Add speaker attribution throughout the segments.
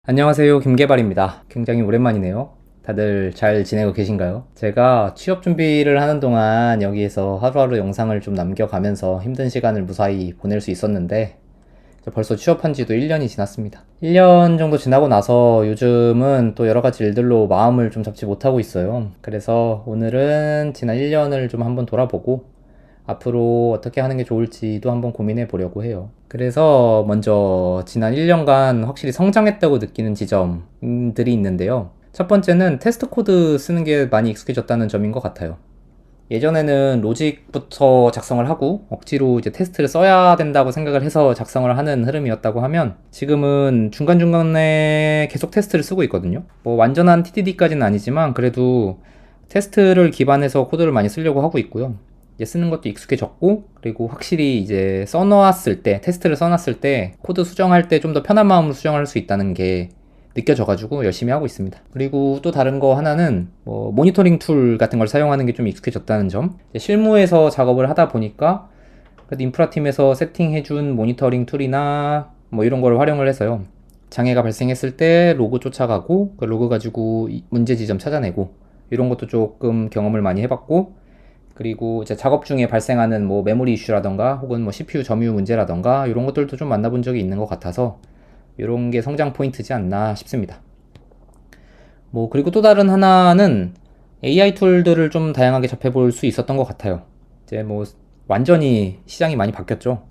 Speaker 1: 안녕하세요, 김계발입니다. 굉장히 오랜만이네요. 다들 잘 지내고 계신가요? 제가 취업 준비를 하는 동안 여기에서 하루하루 영상을 좀 남겨가면서 힘든 시간을 무사히 보낼 수 있었는데 벌써 취업한 지도 1년이 지났습니다. 1년 정도 지나고 나서 요즘은 또 여러 가지 일들로 마음을 좀 잡지 못하고 있어요. 그래서 오늘은 지난 1년을 좀 한번 돌아보고 앞으로 어떻게 하는 게 좋을지도 한번 고민해 보려고 해요. 그래서 먼저 지난 1년간 확실히 성장했다고 느끼는 지점들이 있는데요. 첫 번째는 테스트 코드 쓰는 게 많이 익숙해졌다는 점인 것 같아요. 예전에는 로직부터 작성을 하고 억지로 이제 테스트를 써야 된다고 생각을 해서 작성을 하는 흐름이었다고 하면 지금은 중간중간에 계속 테스트를 쓰고 있거든요. 뭐 완전한 TDD까지는 아니지만 그래도 테스트를 기반해서 코드를 많이 쓰려고 하고 있고요. 이제 쓰는 것도 익숙해졌고, 그리고 확실히 이제 써놓았을 때, 테스트를 써놨을 때 코드 수정할 때 좀 더 편한 마음으로 수정할 수 있다는 게 느껴져가지고 열심히 하고 있습니다. 그리고 또 다른 거 하나는 뭐 모니터링 툴 같은 걸 사용하는 게 좀 익숙해졌다는 점. 실무에서 작업을 하다 보니까 그래도 인프라 팀에서 세팅해준 모니터링 툴이나 뭐 이런 걸 활용을 해서요. 장애가 발생했을 때 로그 쫓아가고 그 로그 가지고 문제 지점 찾아내고 이런 것도 조금 경험을 많이 해봤고, 그리고 이제 작업 중에 발생하는 뭐 메모리 이슈라던가 혹은 뭐 CPU 점유 문제라던가 이런 것들도 좀 만나본 적이 있는 것 같아서 이런 게 성장 포인트지 않나 싶습니다. 뭐 그리고 또 다른 하나는 AI 툴들을 좀 다양하게 접해볼 수 있었던 것 같아요. 이제 뭐 완전히 시장이 많이 바뀌었죠.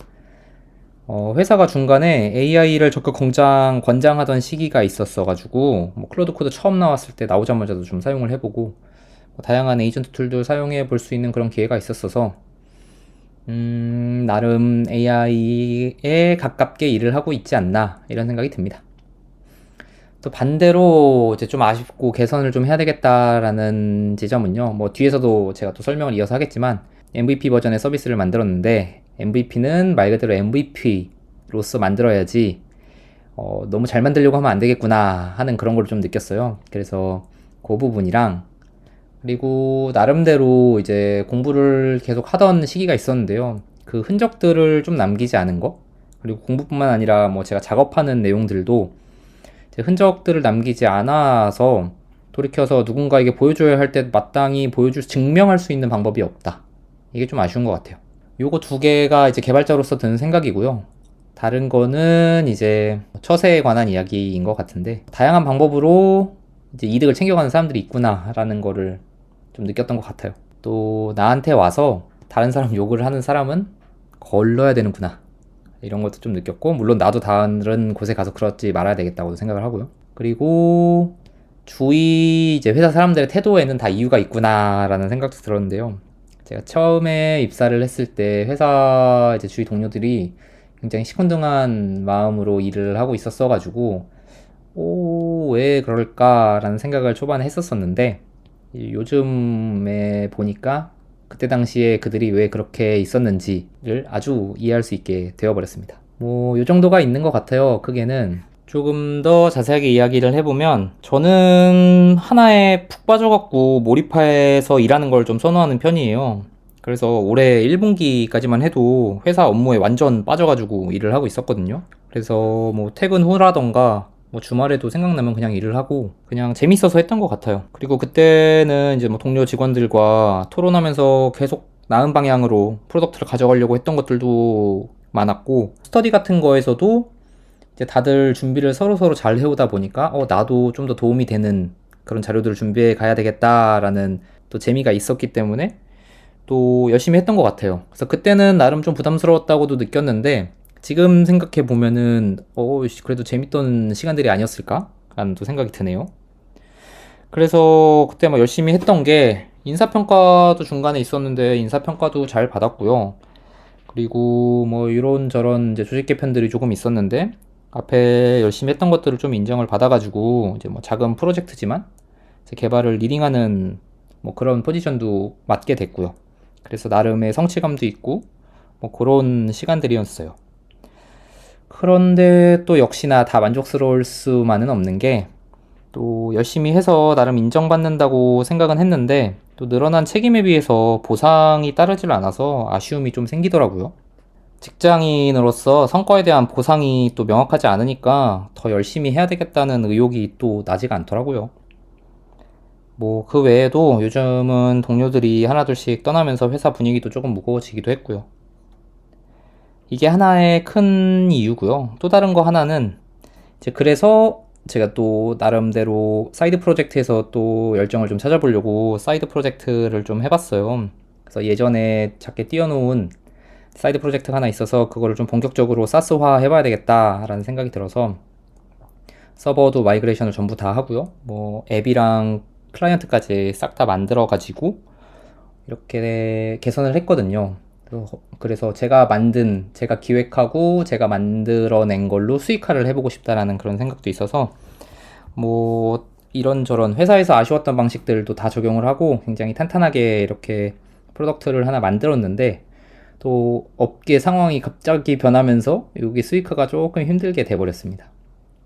Speaker 1: 회사가 중간에 AI를 적극 권장하던 시기가 있었어가지고 뭐 클로드 코드 처음 나왔을 때 나오자마자도 좀 사용을 해보고 다양한 에이전트 툴도 사용해 볼 수 있는 그런 기회가 있었어서 나름 AI에 가깝게 일을 하고 있지 않나 이런 생각이 듭니다. 또 반대로 이제 좀 아쉽고 개선을 좀 해야 되겠다라는 지점은요. 뭐 뒤에서도 제가 또 설명을 이어서 하겠지만 MVP 버전의 서비스를 만들었는데 MVP는 말 그대로 MVP로서 만들어야지 너무 잘 만들려고 하면 안 되겠구나 하는 그런 걸 좀 느꼈어요. 그래서 그 부분이랑 그리고 나름대로 이제 공부를 계속 하던 시기가 있었는데요. 그 흔적들을 좀 남기지 않은 거, 그리고 공부뿐만 아니라 뭐 제가 작업하는 내용들도 제 흔적들을 남기지 않아서 돌이켜서 누군가에게 보여줘야 할 때 마땅히 증명할 수 있는 방법이 없다. 이게 좀 아쉬운 것 같아요. 요거 두 개가 이제 개발자로서 드는 생각이고요. 다른 거는 이제 처세에 관한 이야기인 것 같은데, 다양한 방법으로 이제 이득을 챙겨가는 사람들이 있구나라는 거를 좀 느꼈던 것 같아요. 또 나한테 와서 다른 사람 욕을 하는 사람은 걸러야 되는구나, 이런 것도 좀 느꼈고, 물론 나도 다른 곳에 가서 그러지 말아야 되겠다고 생각을 하고요. 그리고 주위 이제 회사 사람들의 태도에는 다 이유가 있구나라는 생각도 들었는데요. 제가 처음에 입사를 했을 때 회사 이제 주위 동료들이 굉장히 시큰둥한 마음으로 일을 하고 있었어가지고 왜 그럴까라는 생각을 초반에 했었었는데, 요즘에 보니까 그때 당시에 그들이 왜 그렇게 있었는지를 아주 이해할 수 있게 되어버렸습니다. 뭐, 요 정도가 있는 것 같아요, 크게는. 조금 더 자세하게 이야기를 해보면, 저는 하나에 푹 빠져갖고 몰입해서 일하는 걸 좀 선호하는 편이에요. 그래서 올해 1분기까지만 해도 회사 업무에 완전 빠져가지고 일을 하고 있었거든요. 그래서 뭐 퇴근 후라던가 뭐 주말에도 생각나면 그냥 일을 하고 그냥 재밌어서 했던 것 같아요. 그리고 그때는 이제 뭐 동료 직원들과 토론하면서 계속 나은 방향으로 프로덕트를 가져가려고 했던 것들도 많았고, 스터디 같은 거에서도 이제 다들 준비를 서로서로 잘 해오다 보니까 나도 좀 더 도움이 되는 그런 자료들을 준비해 가야 되겠다라는 또 재미가 있었기 때문에 또 열심히 했던 것 같아요. 그래서 그때는 나름 좀 부담스러웠다고도 느꼈는데 지금 생각해 보면은 그래도 재밌던 시간들이 아니었을까? 라는 또 생각이 드네요. 그래서 그때 막 열심히 했던 게 인사평가도 중간에 있었는데 인사평가도 잘 받았고요. 그리고 뭐 이런저런 이제 조직 개편들이 조금 있었는데 앞에 열심히 했던 것들을 좀 인정을 받아가지고 이제 뭐 작은 프로젝트지만 제 개발을 리딩하는 뭐 그런 포지션도 맡게 됐고요. 그래서 나름의 성취감도 있고 뭐 그런 시간들이었어요. 그런데 또 역시나 다 만족스러울 수만은 없는 게, 또 열심히 해서 나름 인정받는다고 생각은 했는데 또 늘어난 책임에 비해서 보상이 따르질 않아서 아쉬움이 좀 생기더라고요. 직장인으로서 성과에 대한 보상이 또 명확하지 않으니까 더 열심히 해야 되겠다는 의욕이 또 나지가 않더라고요. 뭐 그 외에도 요즘은 동료들이 하나둘씩 떠나면서 회사 분위기도 조금 무거워지기도 했고요. 이게 하나의 큰 이유고요. 또 다른 거 하나는 이제 그래서 제가 또 나름대로 사이드 프로젝트에서 또 열정을 좀 찾아보려고 사이드 프로젝트를 좀 해봤어요. 그래서 예전에 작게 띄워놓은 사이드 프로젝트가 하나 있어서 그거를 좀 본격적으로 사스화 해봐야 되겠다라는 생각이 들어서 서버도 마이그레이션을 전부 다 하고요. 뭐 앱이랑 클라이언트까지 싹 다 만들어 가지고 이렇게 개선을 했거든요. 그래서 제가 기획하고 제가 만들어낸 걸로 수익화를 해보고 싶다라는 그런 생각도 있어서 뭐 이런저런 회사에서 아쉬웠던 방식들도 다 적용을 하고 굉장히 탄탄하게 이렇게 프로덕트를 하나 만들었는데 또 업계 상황이 갑자기 변하면서 여기 수익화가 조금 힘들게 돼버렸습니다.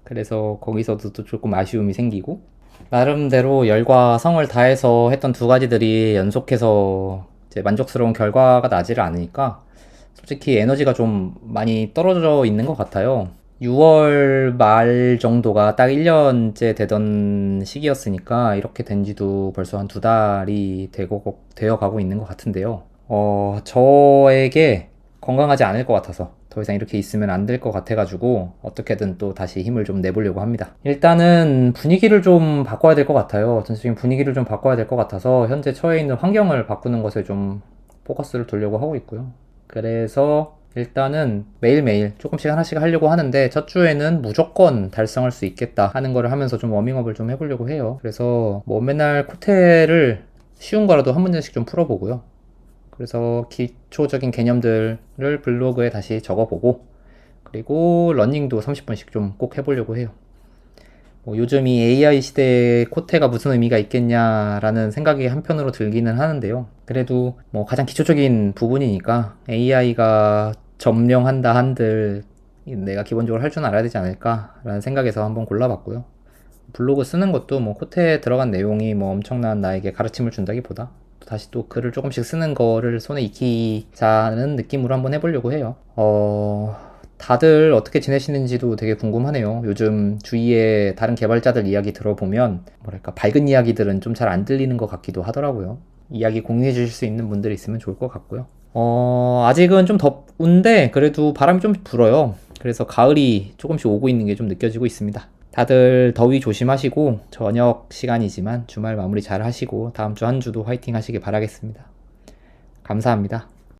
Speaker 1: 그래서 거기서도 또 조금 아쉬움이 생기고 나름대로 열과 성을 다해서 했던 두 가지들이 연속해서 이제 만족스러운 결과가 나지를 않으니까 솔직히 에너지가 좀 많이 떨어져 있는 것 같아요. 6월 말 정도가 딱 1년째 되던 시기였으니까 이렇게 된 지도 벌써 한 두 달이 되어 가고 있는 것 같은데요. 저에게 건강하지 않을 것 같아서 더 이상 이렇게 있으면 안 될 것 같아가지고 어떻게든 또 다시 힘을 좀 내보려고 합니다. 일단은 분위기를 좀 바꿔야 될 것 같아요. 전체적인 분위기를 좀 바꿔야 될 것 같아서 현재 처해 있는 환경을 바꾸는 것에 좀 포커스를 두려고 하고 있고요. 그래서 일단은 매일매일 조금씩 하나씩 하려고 하는데 첫 주에는 무조건 달성할 수 있겠다 하는 거를 하면서 좀 워밍업을 좀 해보려고 해요. 그래서 뭐 맨날 코테를 쉬운 거라도 한 문제씩 좀 풀어보고요. 그래서 기초적인 개념들을 블로그에 다시 적어보고 그리고 러닝도 30분씩 좀 꼭 해보려고 해요. 뭐 요즘 이 AI 시대에 코테가 무슨 의미가 있겠냐라는 생각이 한편으로 들기는 하는데요. 그래도 뭐 가장 기초적인 부분이니까 AI가 점령한다 한들 내가 기본적으로 할 줄 알아야 되지 않을까라는 생각에서 한번 골라봤고요. 블로그 쓰는 것도 뭐 코트에 들어간 내용이 뭐 엄청난 나에게 가르침을 준다기보다 다시 또 글을 조금씩 쓰는 거를 손에 익히자는 느낌으로 한번 해보려고 해요. 다들 어떻게 지내시는지도 되게 궁금하네요. 요즘 주위에 다른 개발자들 이야기 들어보면 뭐랄까 밝은 이야기들은 좀 잘 안 들리는 것 같기도 하더라고요. 이야기 공유해 주실 수 있는 분들이 있으면 좋을 것 같고요. 아직은 좀 더운데 그래도 바람이 좀 불어요. 그래서 가을이 조금씩 오고 있는 게 좀 느껴지고 있습니다. 다들 더위 조심하시고 저녁 시간이지만 주말 마무리 잘 하시고 다음 주 한 주도 화이팅 하시길 바라겠습니다. 감사합니다.